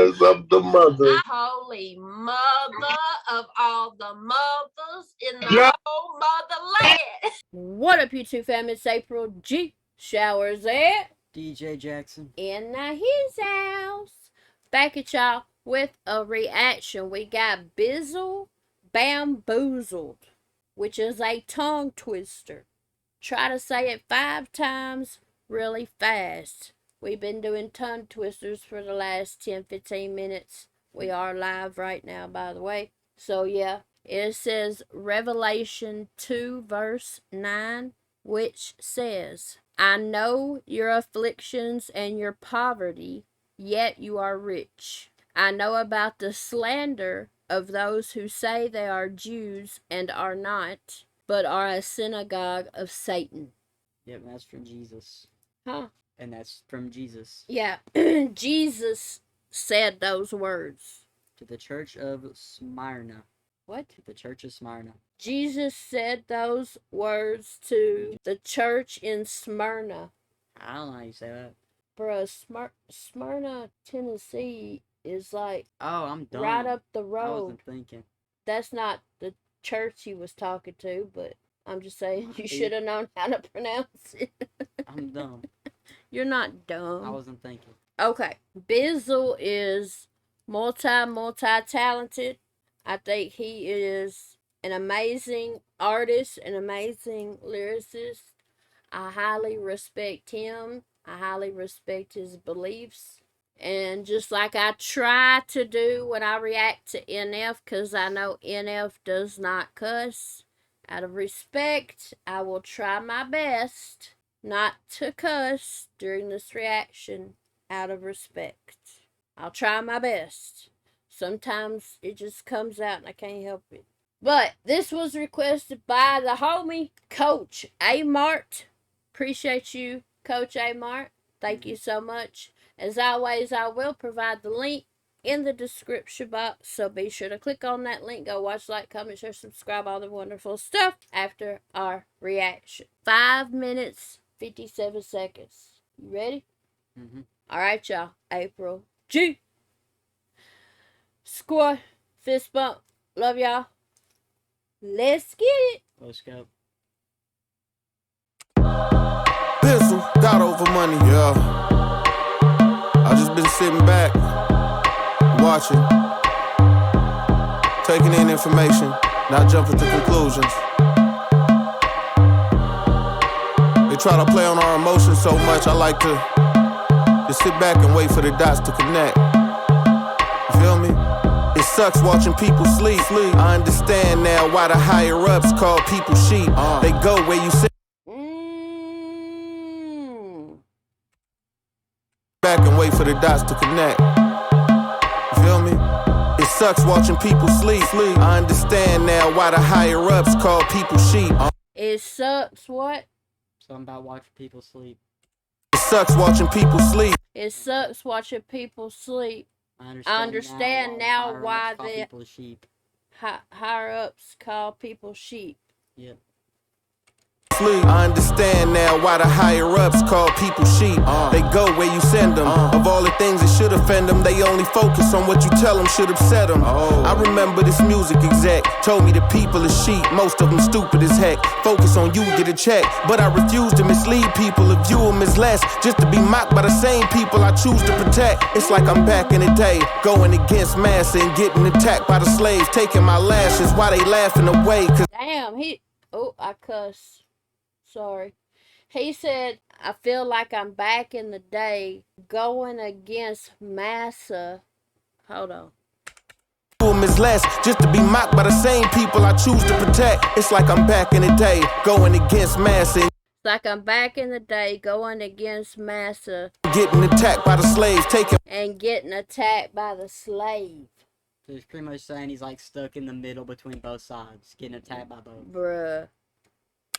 because I'm the mother. Holy mother of all the mothers in the whole motherland. What up, YouTube family? It's April G. Showers at DJ Jackson in his house. Back at y'all with a reaction. We got Bizzle Bamboozled, which is a tongue twister. Try to say it 5 times really fast. We've been doing tongue twisters for the last 10-15 minutes. We are live right now, by the way. So yeah, it says Revelation 2 verse 9, which says, I know your afflictions and your poverty, yet you are rich. I know about the slander of those who say they are Jews and are not, but are a synagogue of Satan. Yep, that's from Jesus. Huh? And that's from Jesus. Yeah, Jesus said those words. To the church of Smyrna. What? To the church of Smyrna. Jesus said those words to the church in Smyrna. I don't know how you say that. Bruh, Smyrna, Tennessee is like I'm dumb. right up the I road. wasn't thinking. That's not the church he was talking to, but I'm just saying you should have known how to pronounce it. I'm dumb. You're not dumb. I wasn't thinking. Okay. Bizzle is multi-talented. I think he is an amazing artist, an amazing lyricist. I highly respect him. I highly respect his beliefs. And just like I try to do when I react to NF, because I know NF does not cuss, out of respect, I will try my best not to cuss during this reaction out of respect. I'll try my best. Sometimes it just comes out and I can't help it. But this was requested by the homie, Coach A Mart. Appreciate you, Coach A Mart. Thank you so much. As always, I will provide the link in the description box, so be sure to click on that link. Go watch, like, comment, share, subscribe, all the wonderful stuff after our reaction. 5 minutes, 57 seconds. You ready? Mm-hmm. All right, y'all. April G. Squad. Fist bump. Love y'all. Let's get it. Let's go. Bizzle, got over money, yeah. I just been sitting back, watching, taking in information, not jumping to conclusions. They try to play on our emotions so much, I like to just sit back and wait for the dots to connect. You feel me? It sucks watching people sleep. I understand now why the higher ups call people sheep. They go where you sit back and wait for the dots to connect. You feel me? It sucks watching people sleep. I understand now why the higher ups call people sheep. It sucks what? Something about watching people sleep. It sucks watching people sleep. It sucks watching people sleep. I understand now why the people sheep. Higher ups call people sheep. Yep. I understand now why the higher ups call people sheep. They go where you send them. Of all the things that should offend them, they only focus on what you tell them should upset them. I remember this music exec told me the people are sheep, most of them stupid as heck. Focus on you, get a check. But I refuse to mislead people or view them as less, just to be mocked by the same people I choose to protect. It's like I'm back in the day, going against massa and getting attacked by the slaves, taking my lashes while they laughing away. Damn, I cuss. Sorry. He said, I feel like I'm back in the day going against massa. Hold on. Is less, just to be mocked by the same people I choose to protect. It's like I'm back in the day, going against massa. It's like I'm back in the day going against massa. Getting attacked by the slaves, getting attacked by the slave. So he's pretty much saying he's like stuck in the middle between both sides, getting attacked by both. Bruh.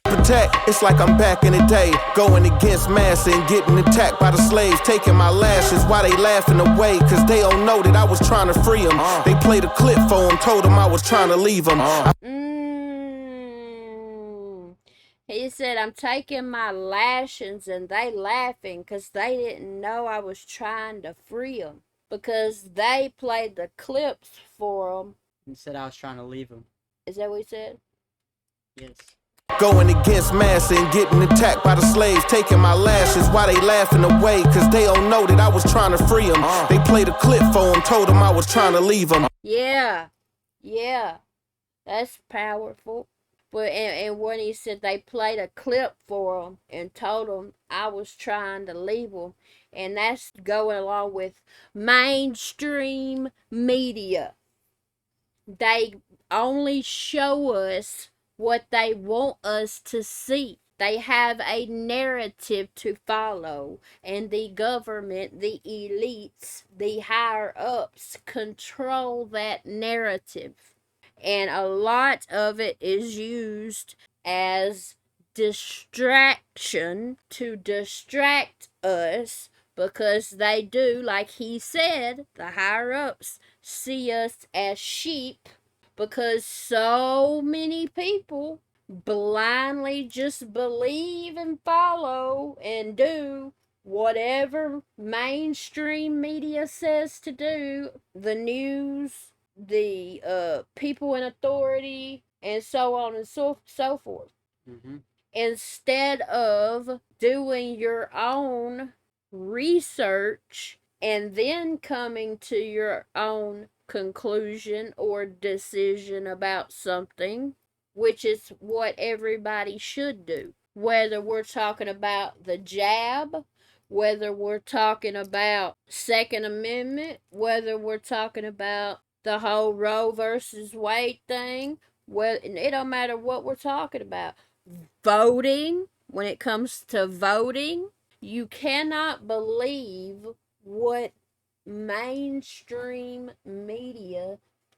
Protect. It's like I'm back in the day, going against massa and getting attacked by the slaves, taking my lashes while they laughing away, cause they don't know that I was trying to free them. They played a clip for him, told him I was trying to leave them. He said, I'm taking my lashings and they laughing cause they didn't know I was trying to free them. because they played the clips for him. And said I was trying to leave him. Is that what he said? Yes. Going against massa and getting attacked by the slaves, taking my lashes while they laughing away, cause they don't know that I was trying to free them. They played a clip for him, told him I was trying to leave them. Yeah, that's powerful. But and when he said they played a clip for him and told him I was trying to leave him, and that's going along with mainstream media. They only show us what they want us to see. They have a narrative to follow, and the government, the elites, the higher ups control that narrative. And a lot of it is used as distraction to distract us, because they do, like he said, the higher ups see us as sheep, because so many people blindly just believe and follow and do whatever mainstream media says to do, the news, the people in authority, and so on and so forth. Mm-hmm. Instead of doing your own research and then coming to your own conclusion or decision about something, which is what everybody should do. Whether we're talking about the jab, whether we're talking about Second Amendment, whether we're talking about the whole Roe versus Wade thing, well, it don't matter what we're talking about. Voting, when it comes to voting, you cannot believe what mainstream media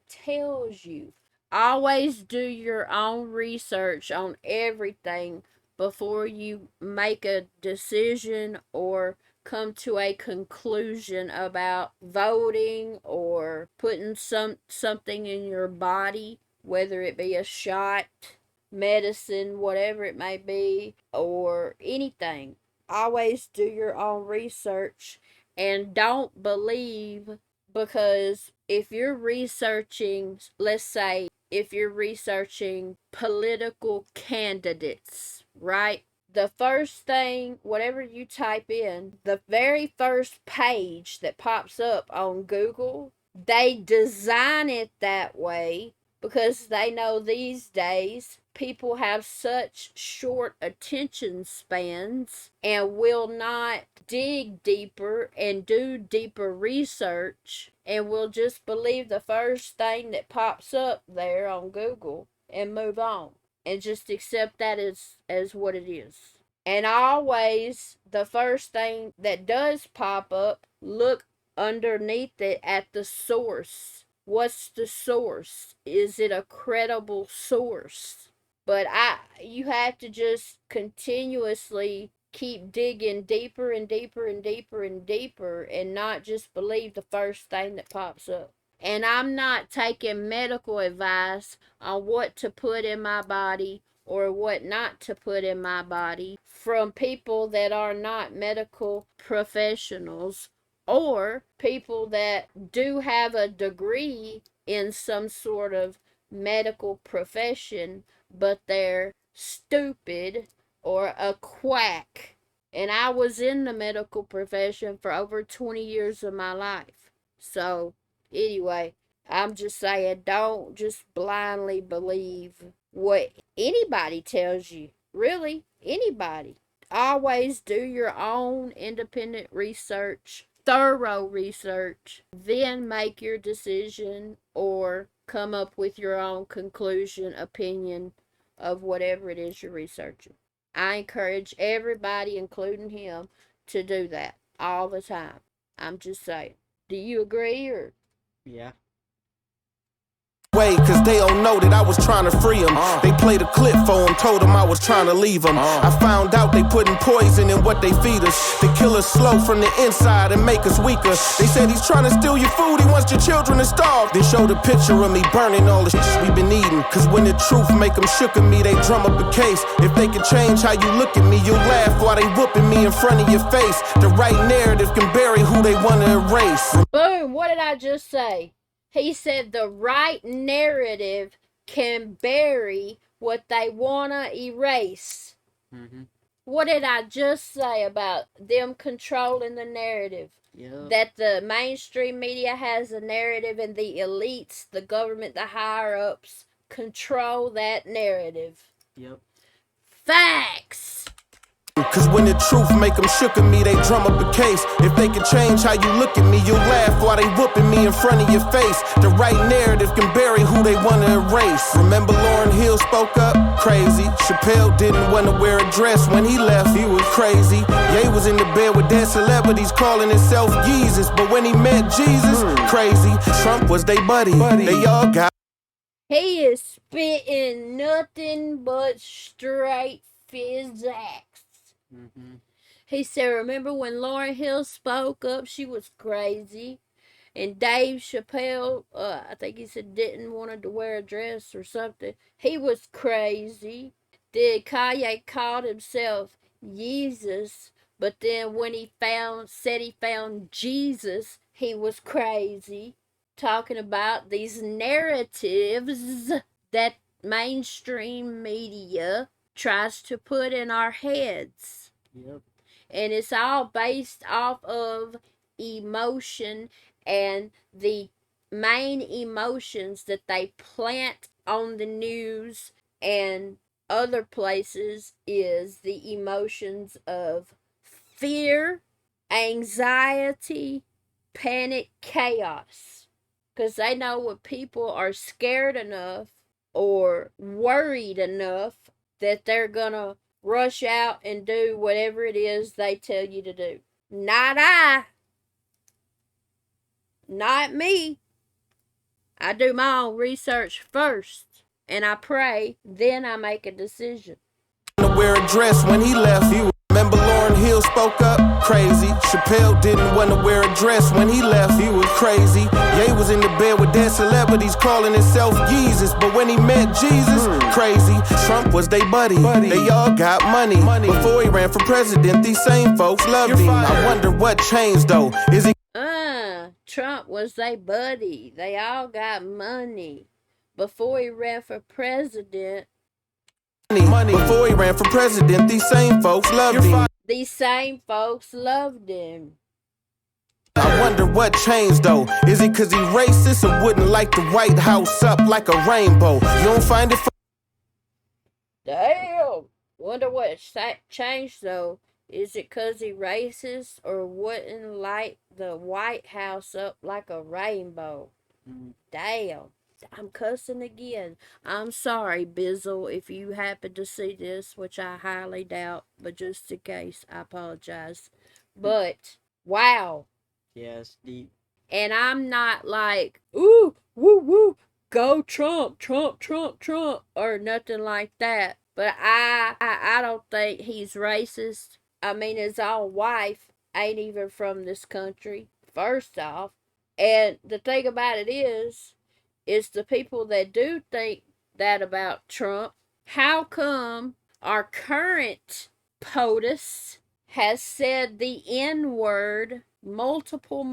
tells you. Always do your own research on everything before you make a decision or come to a conclusion about voting or putting something in your body, whether it be a shot, medicine, whatever it may be, or anything. Always do your own research and don't believe, because if you're researching, let's say, if you're researching political candidates, right? The first thing, whatever you type in, the very first page that pops up on Google, they design it that way because they know these days people have such short attention spans and will not dig deeper and do deeper research, and will just believe the first thing that pops up there on Google and move on and just accept that as what it is. And always the first thing that does pop up, look underneath it at the source. What's the source? Is it a credible source? But you have to just continuously keep digging deeper and deeper and deeper and deeper, and not just believe the first thing that pops up. And I'm not taking medical advice on what to put in my body or what not to put in my body from people that are not medical professionals, or people that do have a degree in some sort of medical profession, but they're stupid or a quack. And I was in the medical profession for over 20 years of my life. So, anyway, I'm just saying, don't just blindly believe what anybody tells you. Really, anybody. Always do your own independent research, thorough research, then make your decision or come up with your own conclusion, opinion of whatever it is you're researching. I encourage everybody, including him, to do that all the time. I'm just saying. Do you agree, or? Yeah. way, cause they don't know that I was trying to free them. They played a clip for him, told him I was trying to leave him. I found out they putting poison in what they feed us. They kill us slow from the inside and make us weaker. They said he's trying to steal your food, he wants your children to starve. They showed a picture of me burning all the shit we been eating. Cause when the truth make them shook at me, they drum up a case. If they could change how you look at me, you'll laugh while they whooping me in front of your face. The right narrative can bury who they want to erase. Boom, what did I just say? He said the right narrative can bury what they want to erase. Mm-hmm. What did I just say about them controlling the narrative? Yep. That the mainstream media has a narrative and the elites, the government, the higher-ups control that narrative. Yep. Facts! Cause when the truth make them shook at me, they drum up a case. If they could change how you look at me, you'll laugh while they whooping me in front of your face. The right narrative can bury who they want to erase. Remember Lauryn Hill spoke up? Crazy. Chappelle didn't want to wear a dress when he left. He was crazy. Ye was in the bed with dead celebrities calling himself Jesus. But when he met Jesus, crazy. Trump was they buddy. They all got. He is spitting nothing but straight physics. Mm-hmm. He said, remember when Lauryn Hill spoke up, she was crazy. And Dave Chappelle, I think he said didn't want to wear a dress or something. He was crazy. Then Kanye called himself Jesus. But then when he said he found Jesus, he was crazy. Talking about these narratives that mainstream media tries to put in our heads. Yep. And it's all based off of emotion, and the main emotions that they plant on the news and other places is the emotions of fear, anxiety, panic, chaos. Because they know when people are scared enough or worried enough that they're gonna rush out and do whatever it is they tell you to do. Not I. Not me. I do my own research first, and I pray, then I make a decision. Wear a dress when he left. Remember Lauryn Hill spoke up? Crazy. Chappelle didn't want to wear a dress when he left. He was crazy. Ye was in the bed with dead celebrities calling himself Jesus. But when he met Jesus, crazy. Trump was they buddy. They all got money. Before he ran for president, these same folks loved him. I wonder what changed though. Is it Trump was they buddy. They all got money. Before he ran for president, Before he ran for president, these same folks loved him. These same folks loved him. I wonder what changed though. Is it cause he racist or wouldn't light the White House up like a rainbow? You don't find it Damn. Wonder what changed though. Is it cause he racist or wouldn't light the White House up like a rainbow? Damn. I'm cussing again. I'm sorry, Bizzle, if you happen to see this, which I highly doubt, but just in case, I apologize. But, wow. Yes, deep. And I'm not like, ooh, woo, woo, go Trump, Trump, Trump, Trump, or nothing like that. But I don't think he's racist. I mean, his own wife ain't even from this country, first off. And the thing about it is the people that do think that about Trump, how come our current POTUS has said the N-word multiple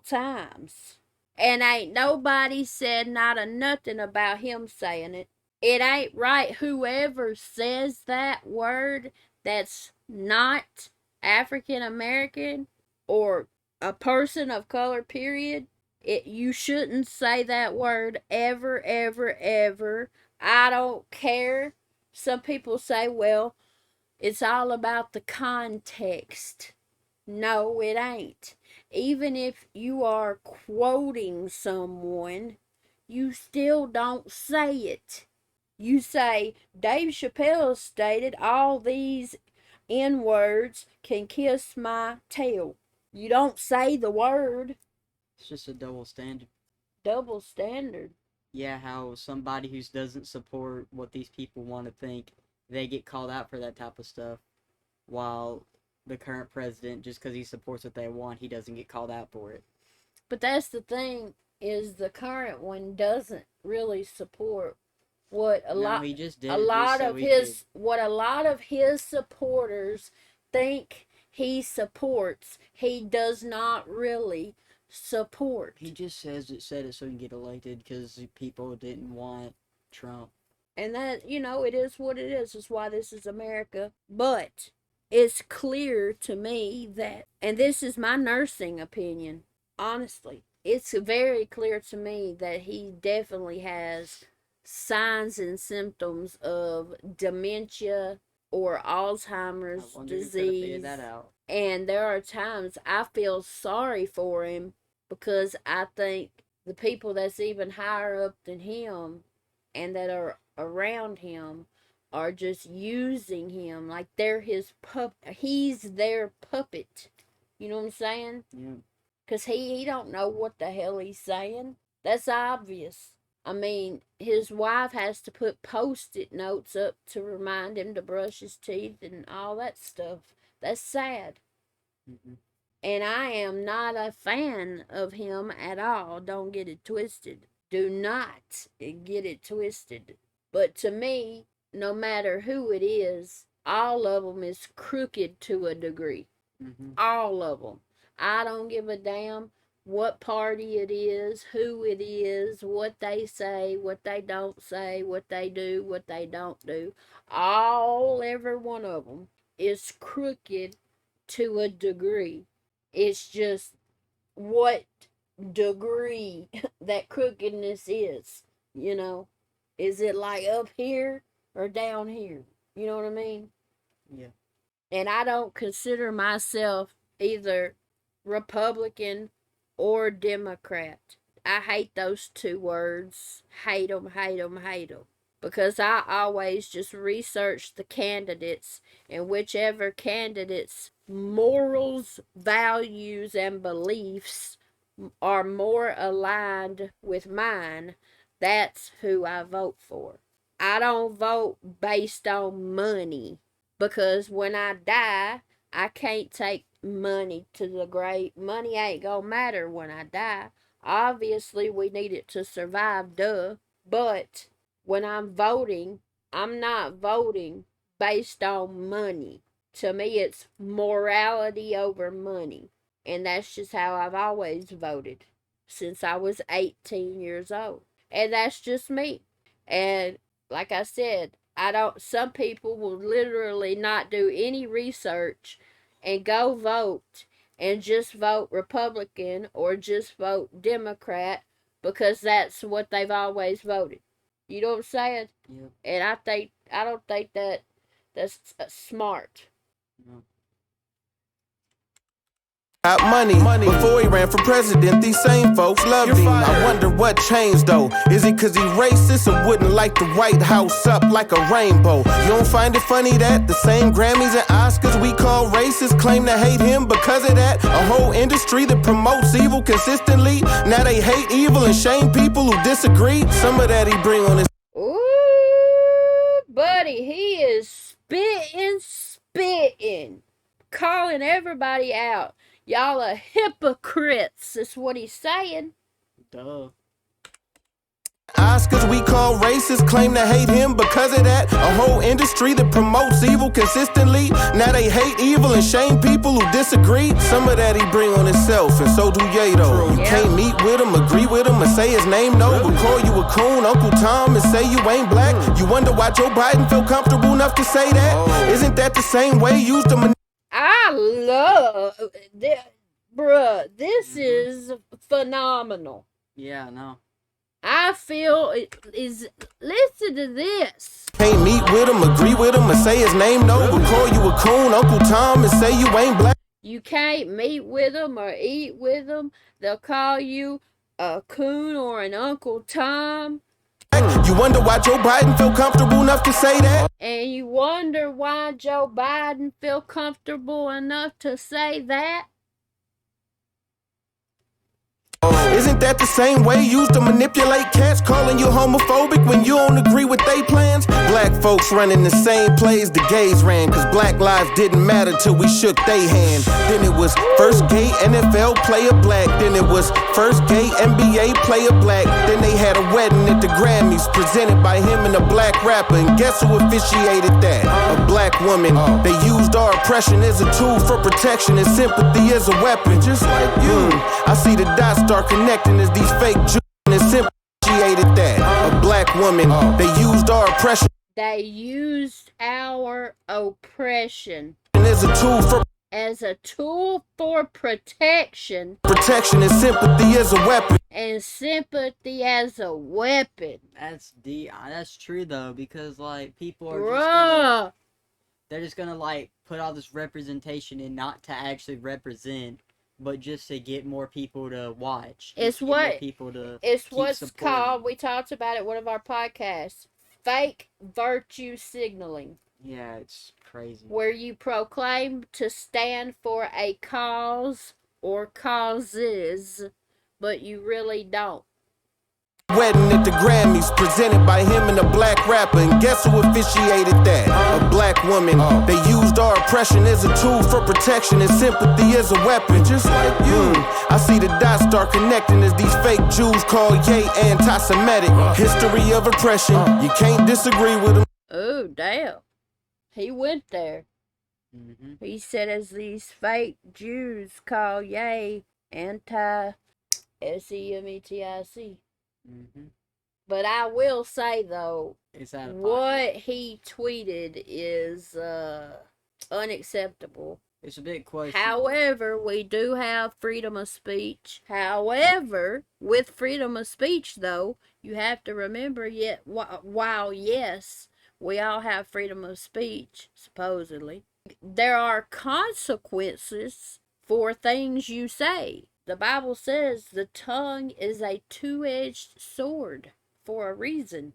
times? And ain't nobody said not a nothing about him saying it. It ain't right. Whoever says that word that's not African American or a person of color, period, you shouldn't say that word ever, ever, ever. I don't care. Some people say, well, it's all about the context. No, it ain't. Even if you are quoting someone, you still don't say it. You say, Dave Chappelle stated all these N-words can kiss my tail. You don't say the word. It's just a double standard. double standard. Yeah, how somebody who doesn't support what these people want to think, they get called out for that type of stuff, while the current president, just because he supports what they want, he doesn't get called out for it. But that's the thing, is the current one doesn't really support what He just did a it lot just so of he his what a lot of his supporters think he supports. He does not really support. He just said it so he can get elected because people didn't want Trump. And that, it is what it is. It's why this is America. But it's clear to me that, and this is my nursing opinion, honestly, it's very clear to me that he definitely has signs and symptoms of dementia or Alzheimer's disease. That out. And there are times I feel sorry for him, because I think the people that's even higher up than him and that are around him are just using him like they're his he's their puppet. You know what I'm saying? Yeah. Because he don't know what the hell he's saying. That's obvious. I mean, his wife has to put Post-it notes up to remind him to brush his teeth and all that stuff. That's sad. Mm-hmm. And I am not a fan of him at all. Don't get it twisted. Do not get it twisted. But to me, no matter who it is, all of them is crooked to a degree. Mm-hmm. All of them. I don't give a damn what party it is, who it is, what they say, what they don't say, what they do, what they don't do. Every one of them is crooked to a degree. It's just what degree that crookedness is, Is it like up here or down here? You know what I mean? Yeah. And I don't consider myself either Republican or Democrat. I hate those two words. Hate them, hate them, hate them. Because I always just research the candidates, and whichever candidates' morals, values, and beliefs are more aligned with mine, that's who I vote for. I don't vote based on money, because when I die, I can't take money to the grave. Money ain't gonna matter when I die. Obviously, we need it to survive, duh. But when I'm voting, I'm not voting based on money. To me, it's morality over money. And that's just how I've always voted since I was 18 years old. And that's just me. And like I said, some people will literally not do any research and go vote and just vote Republican or just vote Democrat because that's what they've always voted. You know what I'm saying? Yeah. And I don't think that's smart. No. Got money. Before he ran for president, these same folks loved him. I wonder what changed though. Is it cause he racist or wouldn't light the White House up like a rainbow? You don't find it funny that the same Grammys and Oscars we call racist claim to hate him because of that? A whole industry that promotes evil consistently. Now they hate evil and shame people who disagree. Some of that he bring on his. Ooh, buddy, he is spitting, calling everybody out. Y'all are hypocrites, is what he's saying. Duh. Oscars we call racist claim to hate him because of that. A whole industry that promotes evil consistently. Now they hate evil and shame people who disagree. Some of that he bring on himself, and so do Yato. You can't meet with him, agree with him, or say his name, no. But call you a coon, Uncle Tom, and say you ain't black. You wonder why Joe Biden feel comfortable enough to say that? Isn't that the same way he used to I love this, bruh. This is phenomenal. Yeah, no. I feel it is. Listen to this. can't meet with him, agree with him, or say his name, no. But call you a coon, Uncle Tom, and say you ain't black. You can't meet with them or eat with them. They'll call you a coon or an Uncle Tom. You wonder why Joe Biden feel comfortable enough to say that? And you wonder why Joe Biden feel comfortable enough to say that? Isn't that the same way used to manipulate cats, calling you homophobic when you don't agree with they plans? Black folks running the same plays the gays ran, cause black lives didn't matter till we shook they hand. Then it was first gay NFL player black, then it was first gay NBA player black. Then they had a wedding at the Grammys presented by him and a black rapper, and guess who officiated that? A black woman. They used our oppression as a tool for protection and sympathy as a weapon, just like you. I see the dots start connecting as these fake Jews and officiated that. A black woman. They used our oppression. They used our oppression As a tool for protection. Protection and sympathy as a weapon. And sympathy as a weapon. That's true though, because like people are just gonna like put all this representation in, not to actually represent, but just to get more people to watch. It's what's called, we talked about it in one of our podcasts, fake virtue signaling. Yeah, it's crazy. Where you proclaim to stand for a cause or causes, but you really don't. Wedding at the Grammys presented by him and a black rapper, and guess who officiated that? A black woman. They used our oppression as a tool for protection and sympathy as a weapon, just like you. I see the dots start connecting as these fake Jews call Ye anti-Semitic. History of oppression, you can't disagree with them. Oh, damn. He went there. Mm-hmm. He said as these fake Jews call Ye anti-Semitic. Mm-hmm. But I will say, though, what he tweeted is unacceptable. It's a bit questionable. However, we do have freedom of speech. However, with freedom of speech, though, you have to remember, while yes, we all have freedom of speech, supposedly, there are consequences for things you say. The Bible says the tongue is a two-edged sword for a reason.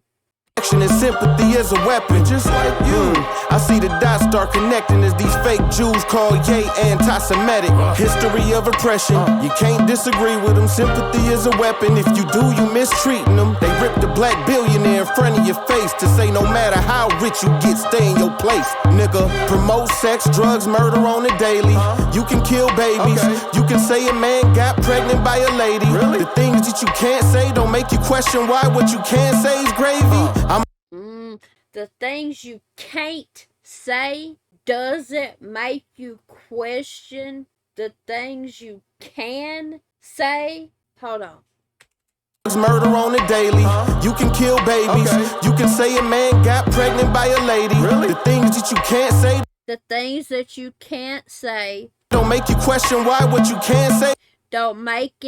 And sympathy as a weapon, just like you. I see the dots start connecting as these fake Jews call Ye anti-Semitic. History of oppression, you can't disagree with them. Sympathy is a weapon. If you do, you mistreating them. They rip the black billionaire in front of your face to say no matter how rich you get, stay in your place. Nigga, promote sex, drugs, murder on the daily. You can kill babies. You can say a man got pregnant by a lady. The things that you can't say don't make you question why what you can say is gravy. The things you can't say doesn't make you question the things you can say. Hold on. Murder on the daily. You can kill babies. You can say a man got pregnant by a lady. The things that you can't say. The things that you can't say don't make you question why what you can say. Don't make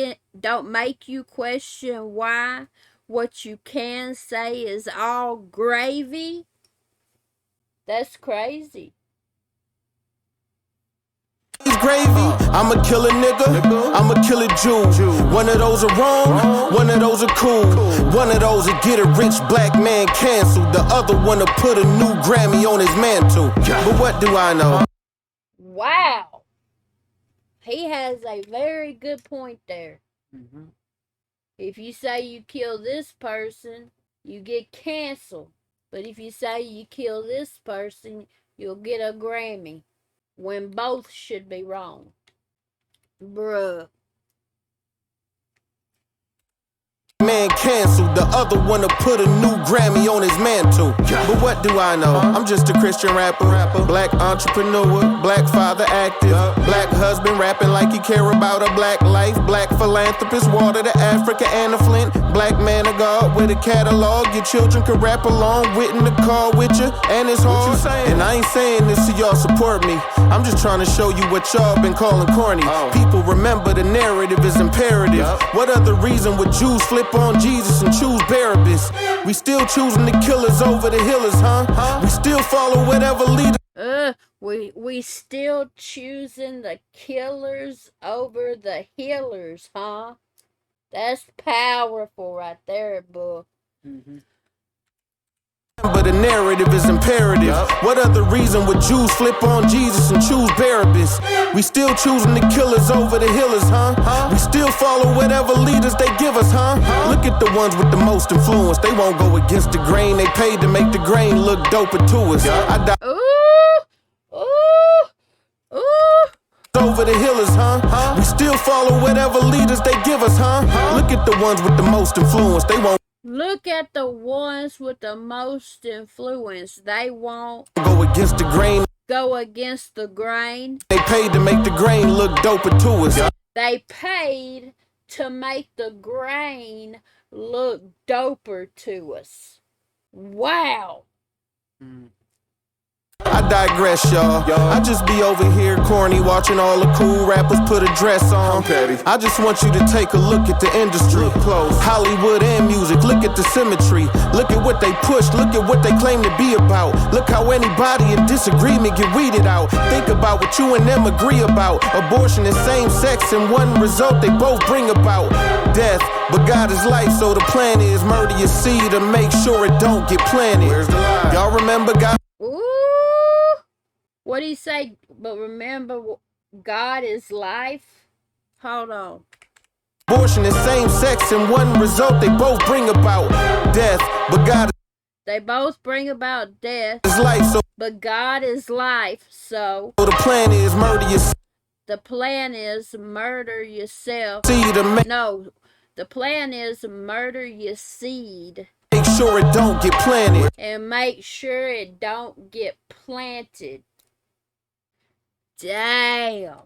you question why what you can say is all gravy. That's crazy. Gravy. I'ma kill a nigga. I'ma kill a Jew. One of those are wrong. One of those are cool. One of those will get a rich black man canceled. The other one will put a new Grammy on his mantle. But what do I know? Wow. He has a very good point there. Mm-hmm. If you say you kill this person, you get canceled. But if you say you kill this person, you'll get a Grammy. When both should be wrong. Bruh. Man canceled, the other one to put a new Grammy on his mantle. But what do I know? I'm just a Christian rapper, black entrepreneur, black father active, black husband rapping like he care about a black life, black philanthropist, water to Africa and a Flint, black man of God with a catalog. Your children can rap along with in the car with you, and it's hard. And I ain't saying this so y'all support me. I'm just trying to show you what y'all been calling corny. People remember the narrative is imperative. What other reason would Jews flip on Jesus and choose Barabbas? We still choosing the killers over the healers, huh? We still follow whatever leader. We still choosing the killers over the healers, huh? That's powerful right there, boo. Mm-hmm. But the narrative is imperative. What other reason would Jews flip on Jesus and choose Barabbas? We still choosing the killers over the healers, huh? We still follow whatever leaders they give us, huh? Look at the ones with the most influence. They won't go against the grain. They paid to make the grain look doper to us. I die over the healers, huh? We still follow whatever leaders they give us, huh? Look at the ones with the most influence. They won't Look at the ones with the most influence. They won't go against the grain. Go against the grain. They paid to make the grain look doper to us. They paid to make the grain look doper to us. Wow. I digress, y'all. I just be over here corny, watching all the cool rappers put a dress on. I just want you to take a look at the industry. Close. Hollywood and music, look at the symmetry. Look at what they push, look at what they claim to be about. Look how anybody in disagreement get weeded out. Think about what you and them agree about. Abortion and same sex, and one result they both bring about. Death, but God is life, so the plan is murder your seed to make sure it don't get planted. Where's the lie? Y'all remember God? Ooh. What do you say? But remember, God is life. Hold on. Abortion and same sex, and one result they both bring about death, but God. They both bring about death. Is life, so. But God is life, so. The plan is murder yourself. The plan is murder yourself. No, the plan is murder your seed. Make sure it don't get planted. And make sure it don't get planted. Damn.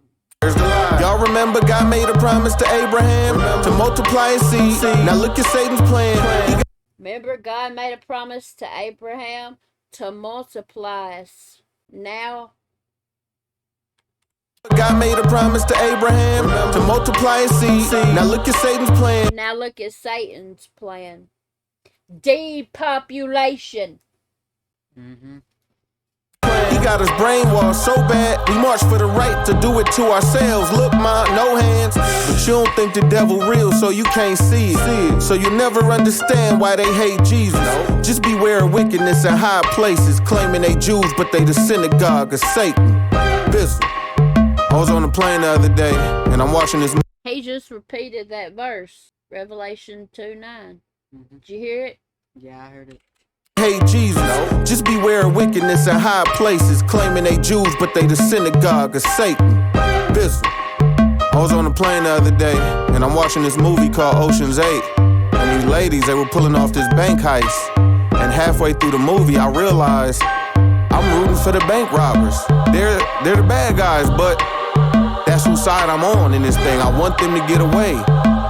Y'all remember God made a promise to Abraham to multiply his seed. Now look at Satan's plan. Remember God made a promise to Abraham to multiply us. Now God made a promise to Abraham to multiply his seed. Now look at Satan's plan. Now look at Satan's plan. Depopulation. He got us brainwashed so bad, we march for the right to do it to ourselves. Look, ma, no hands. But you don't think the devil real, so you can't see it. So you never understand why they hate Jesus. Just beware of wickedness in high places, claiming they Jews, but they the synagogue of Satan. Bizzle. I was on the plane the other day, and I'm watching this. He just repeated that verse, Revelation 2:9. Did you hear it? Yeah, I heard it. Hey Jesus, just beware of wickedness in high places, claiming they Jews, but they the synagogue of Satan. Bizzle. I was on the plane the other day, and I'm watching this movie called Ocean's 8. And these ladies, they were pulling off this bank heist. And halfway through the movie, I realized I'm rooting for the bank robbers. They're the bad guys, but that's whose side I'm on in this thing. I want them to get away.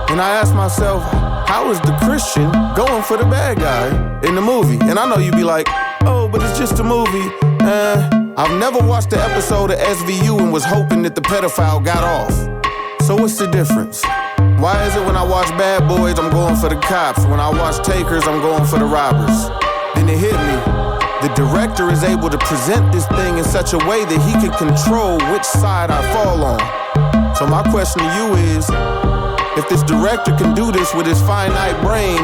And I asked myself, how is the Christian going for the bad guy in the movie? And I know you'd be like, oh, but it's just a movie. I've never watched the episode of SVU and was hoping that the pedophile got off. So what's the difference? Why is it when I watch Bad Boys, I'm going for the cops? When I watch Takers, I'm going for the robbers? Then it hit me. The director is able to present this thing in such a way that he can control which side I fall on. So my question to you is, if this director can do this with his finite brain,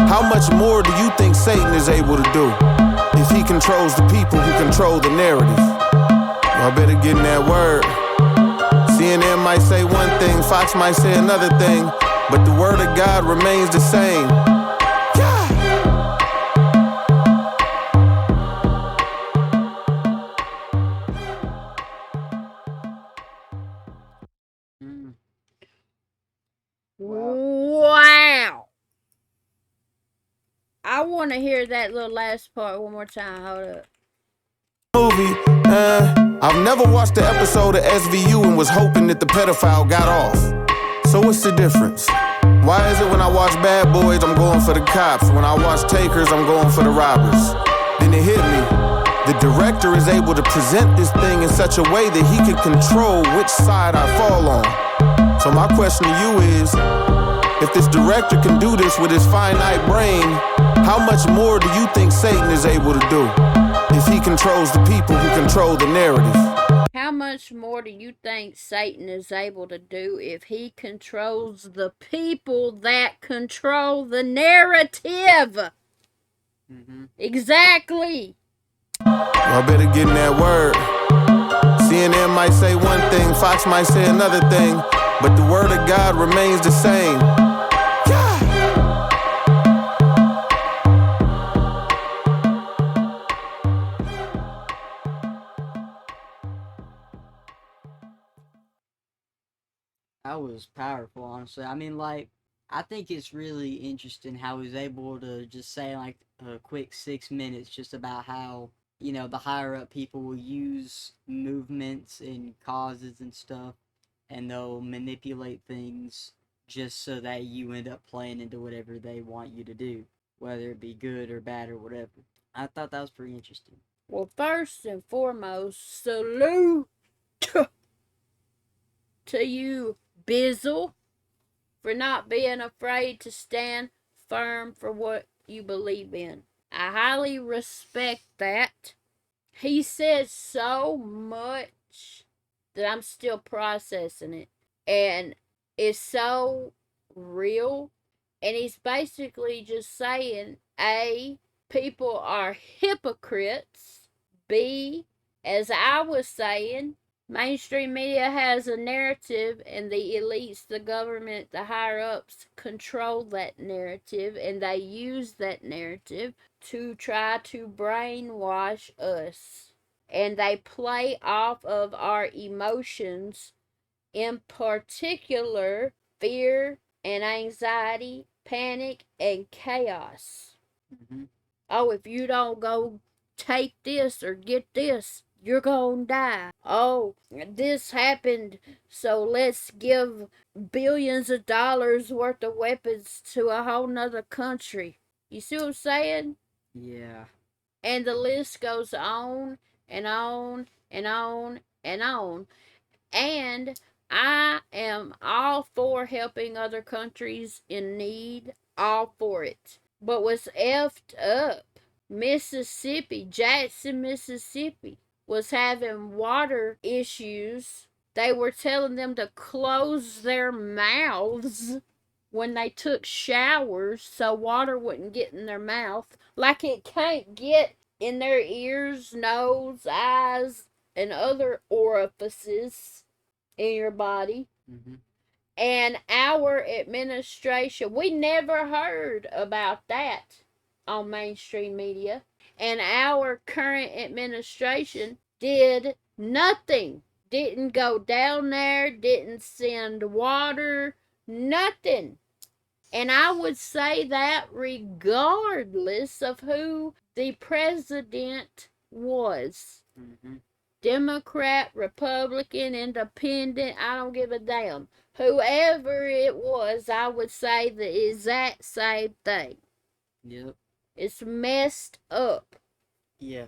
how much more do you think Satan is able to do if he controls the people who control the narrative? Y'all better get in that word. CNN might say one thing, Fox might say another thing, but the word of God remains the same. Wow. I want to hear that little last part one more time. Hold up. Movie, I've never watched the episode of SVU and was hoping that the pedophile got off. So what's the difference? Why is it when I watch Bad Boys, I'm going for the cops? When I watch Takers, I'm going for the robbers? Then it hit me. The director is able to present this thing in such a way that he can control which side I fall on. So my question to you is, if this director can do this with his finite brain, how much more do you think Satan is able to do if he controls the people who control the narrative? How much more do you think Satan is able to do if he controls the people that control the narrative? Mm-hmm. Exactly. Y'all better get in that word. CNN might say one thing, Fox might say another thing, but the word of God remains the same. Yeah. That was powerful, honestly. I mean, like, I think it's really interesting how he was able to just say, like, a quick 6 minutes just about how, the higher up people will use movements and causes and stuff, and they'll manipulate things just so that you end up playing into whatever they want you to do, whether it be good or bad or whatever. I thought that was pretty interesting. Well, first and foremost, salute to you, Bizzle, for not being afraid to stand firm for what you believe in. I highly respect that. He says so much that I'm still processing it. And it's so real. And he's basically just saying A, people are hypocrites. B, as I was saying, mainstream media has a narrative, and the elites, the government, the higher ups control that narrative, and they use that narrative to try to brainwash us. And they play off of our emotions, in particular fear and anxiety, panic, and chaos. Mm-hmm. Oh, if you don't go take this or get this, you're gonna die. Oh, this happened, so let's give billions of dollars worth of weapons to a whole nother country. You see what I'm saying? Yeah. And the list goes on and on and on and on. And I am all for helping other countries in need, all for it. But what's effed up, Mississippi, Jackson, Mississippi, was having water issues. They were telling them to close their mouths when they took showers so water wouldn't get in their mouth. Like it can't get in their ears, nose, eyes, and other orifices in your body. Mm-hmm. And our administration, we never heard about that on mainstream media. And our current administration did nothing. Didn't go down there, didn't send water, nothing. And I would say that regardless of who the president was. Mm-hmm. Democrat, Republican, Independent, I don't give a damn. Whoever it was, I would say the exact same thing. Yep. It's messed up. Yeah.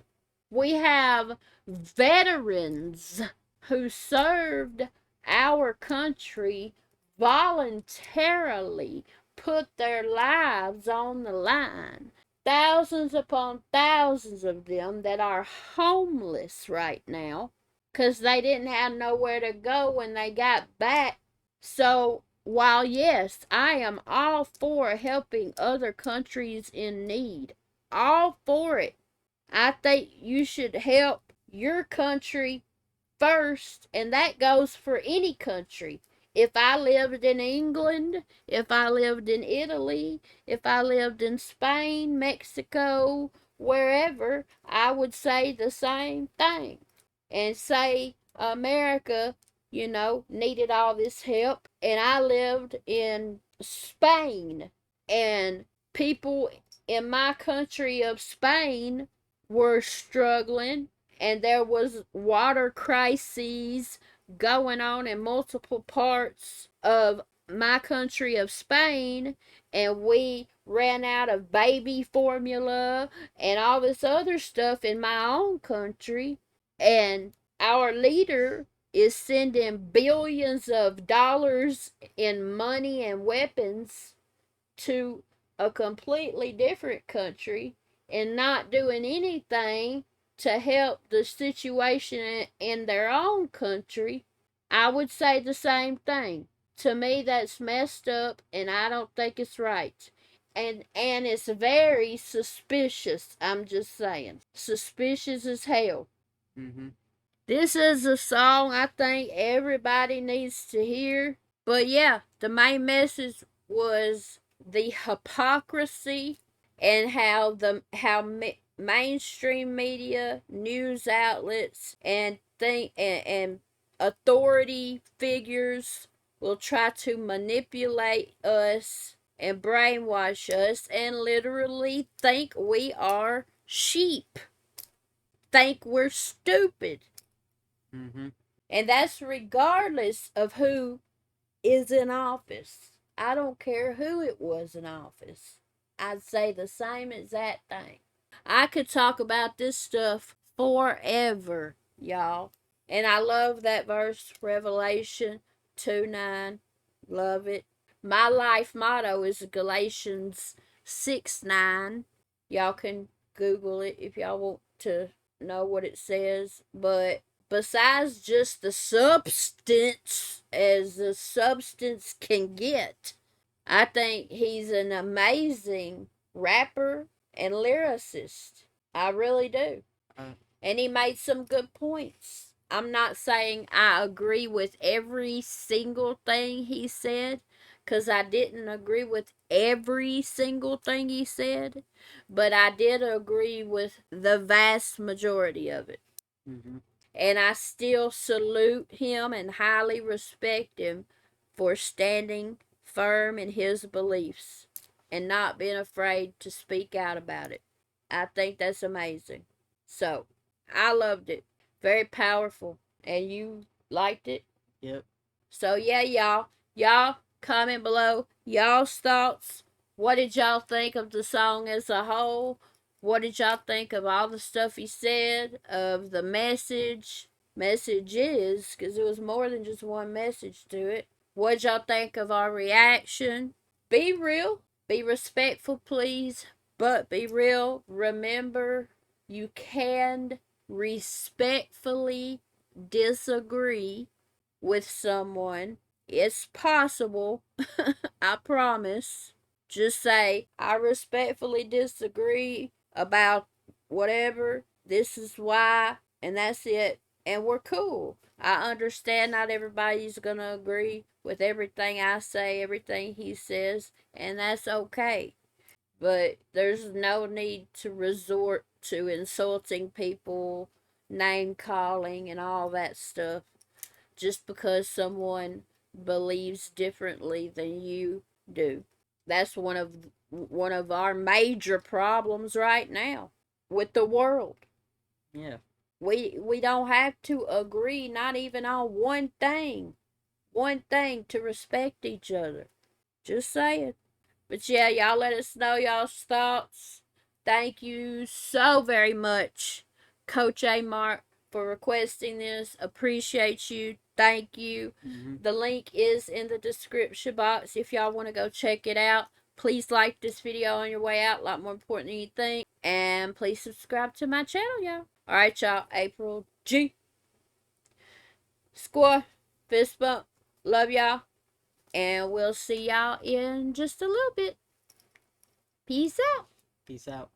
We have veterans who served our country voluntarily, put their lives on the line. Thousands upon thousands of them that are homeless right now because they didn't have nowhere to go when they got back. So, while yes, I am all for helping other countries in need, all for it. I think you should help your country first, and that goes for any country. If I lived in England, if I lived in Italy, if I lived in Spain, Mexico, wherever, I would say the same thing. And say America, needed all this help, and I lived in Spain, and people in my country of Spain were struggling, and there was water crises going on in multiple parts of my country of Spain, and we ran out of baby formula and all this other stuff in my own country, and our leader is sending billions of dollars in money and weapons to a completely different country and not doing anything to help the situation in their own country. I would say the same thing. To me, that's messed up, and I don't think it's right. And it's very suspicious. I'm just saying. Suspicious as hell. Mm-hmm. This is a song I think everybody needs to hear. But yeah, the main message was the hypocrisy and how mainstream media, news outlets, and authority figures will try to manipulate us and brainwash us and literally think we are sheep, think we're stupid. Mm-hmm. And that's regardless of who is in office. I don't care who it was in office. I'd say the same exact thing. I could talk about this stuff forever, y'all. And I love that verse, Revelation 2:9. Love it. My life motto is Galatians 6:9. Y'all can Google it if y'all want to know what it says. But besides just the substance, as the substance can get, I think he's an amazing rapper and lyricist. I really do. And he made some good points. I'm not saying I agree with every single thing he said, because I didn't agree with every single thing he said, but I did agree with the vast majority of it. Mm-hmm. And I still salute him and highly respect him for standing firm in his beliefs and not being afraid to speak out about it. I think that's amazing. So, I loved it. Very powerful. And you liked it? Yep. So, yeah, y'all. Y'all comment below y'all's thoughts. What did y'all think of the song as a whole? What did y'all think of all the stuff he said? Of the messages, because it was more than just one message to it. What did y'all think of our reaction? Be real. Be respectful, please. But be real. Remember, you can respectfully disagree with someone. It's possible. I promise. Just say, I respectfully disagree about whatever. This is why. And that's it. And we're cool. I understand not everybody's going to agree with everything I say, everything he says. And that's okay. But there's no need to resort to insulting people, name calling, and all that stuff just because someone believes differently than you do. That's one of our major problems right now with the world. Yeah. We don't have to agree not even on one thing. One thing to respect each other. Just saying. But yeah, y'all let us know y'all's thoughts. Thank you so very much, Coach A. Mark, for requesting this. Appreciate you. Thank you. Mm-hmm. The link is in the description box if y'all want to go check it out. Please like this video on your way out. A lot more important than you think. And please subscribe to my channel, y'all. Alright, y'all. April G. Score. Fist bump. Love y'all. And we'll see y'all in just a little bit. Peace out. Peace out.